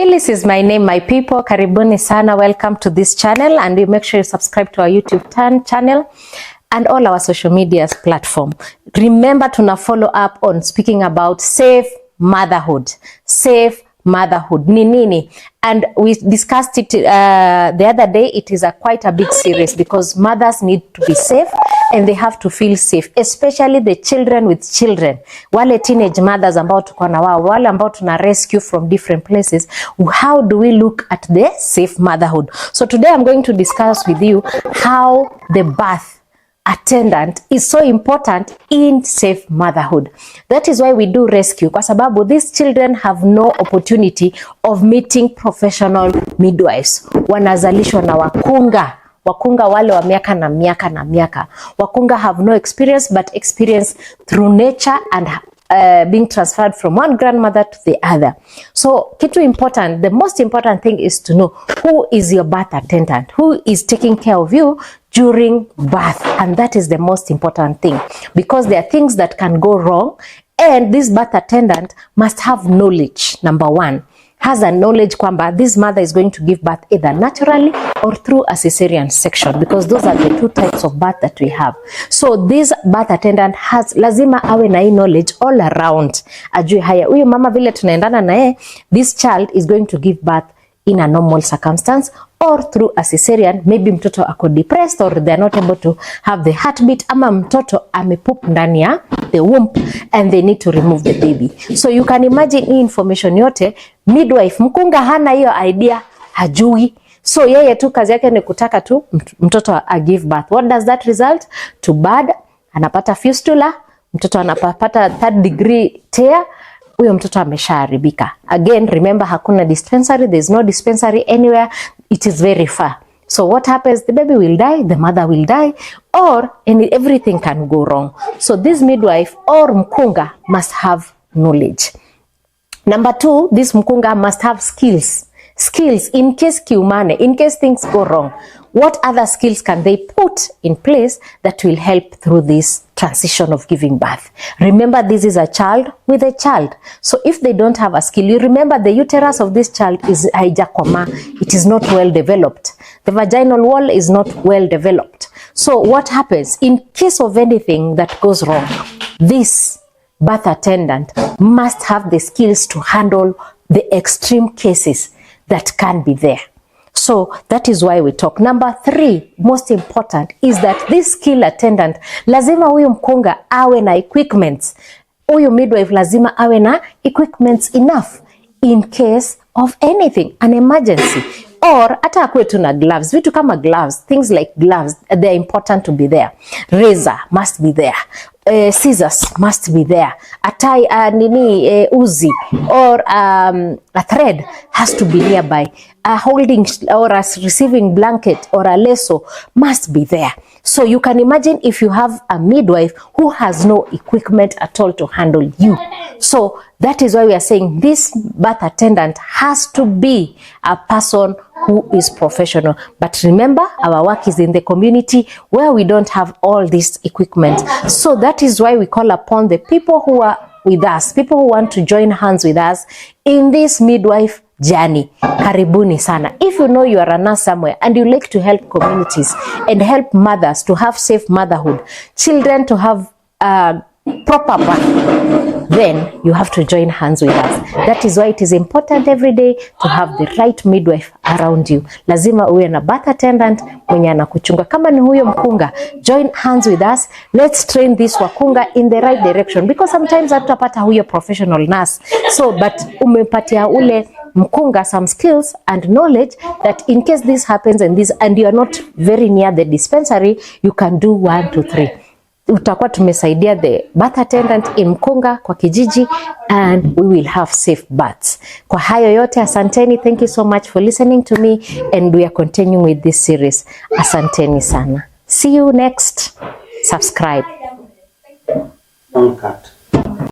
Phyllis is my name, my people. Karibuni sana. Welcome to this channel, and you make sure you subscribe to our YouTube channel and all our social media platform. Remember to follow up on speaking about safe motherhood. Safe motherhood ni nini, and we discussed it the other day. It is quite a big series because mothers need to be safe and they have to feel safe, especially the children with children, wale teenage mothers ambao tuko na wao, wale ambao tuna rescue from different places. How do we look at the safe motherhood? So today I'm going to discuss with you how the birth attendant is so important in safe motherhood. That is why we do rescue, kwa sababu these children have no opportunity of meeting professional midwives. Wanazalishwa na wakunga wale wa miaka na miaka. Wakunga have no experience but experience through nature and being transferred from one grandmother to the other. So kitu important, the most important thing is to know who is your birth attendant, who is taking care of you during birth, and that is the most important thing, because there are things that can go wrong, and this birth attendant must have knowledge. Number one, has a knowledge kwamba this mother is going to give birth either naturally or through a cesarean section, because those are the two types of birth that we have. So this birth attendant has lazima awe na hii knowledge all around, ajue haya huyu mama vile tunaendana naye, this child is going to give birth in a normal circumstance or through a cesarean. Maybe mtoto ako depressed or they are not able to have the heartbeat, ama mtoto amepoop ndani ya the womb and they need to remove the baby. So you can imagine hii information yote midwife mkunga hana hiyo idea, hajui. So yeye tu kazi yake ni kutaka tu mtoto a give birth. What does that result? To bad, anapata fistula, mtoto anapata third degree tear, huyo mtoto ameshaharibika. Again, remember hakuna dispensary, there is no dispensary anywhere, it is very far. So what happens? The baby will die, the mother will die, or everything can go wrong. So this midwife or mkunga must have knowledge. Number two, this mkunga must have skills. Skills in case kiumane, in case things go wrong. What other skills can they put in place that will help through this transition of giving birth? Remember, this is a child with a child. So if they don't have a skill, you remember the uterus of this child is haijakoma. It is not well developed. The vaginal wall is not well developed. So what happens in case of anything that goes wrong? This birth attendant must have the skills to handle the extreme cases that can be there. So that is why we talk. Number three, most important, is that this skill attendant, lazima huyu mkunga awe na equipments. Huyu midwife lazima awe na equipments enough in case of anything, an emergency. Or hata akuwe tu na gloves, vitu kama gloves, things like gloves, they are important to be there. Razor must be there. Scissors must be there. A tie, uzi or a thread has to be nearby. A holding or a receiving blanket or a lasso must be there. So you can imagine if you have a midwife who has no equipment at all to handle you. So that is why we are saying this birth attendant has to be a person who is professional. But remember, our work is in the community where we don't have all this equipment. So that is why we call upon the people who are with us, people who want to join hands with us in this midwife journey. Karibuni sana. If you know you are a nurse somewhere and you like to help communities and help mothers to have safe motherhood, children to have proper birth, then you have to join hands with us. That is why it is important every day to have the right midwife around you. Lazima uwe na birth attendant mwenye anakuchunga. Kama ni huyo mkunga, join hands with us. Let's train this wakunga in the right direction, because sometimes hatutapata huyo professional nurse. So but umepatia ule mkunga some skills and knowledge that in case this happens and you are not very near the dispensary, you can do 1, 2, 3. Utakuwa tumesaidia the birth attendant in mkunga kwa kijiji, and we will have safe births. Kwa hayo yote, asanteni. Thank you so much for listening to me, and we are continuing with this series. Asanteni sana. See you next. Subscribe. Don't cut.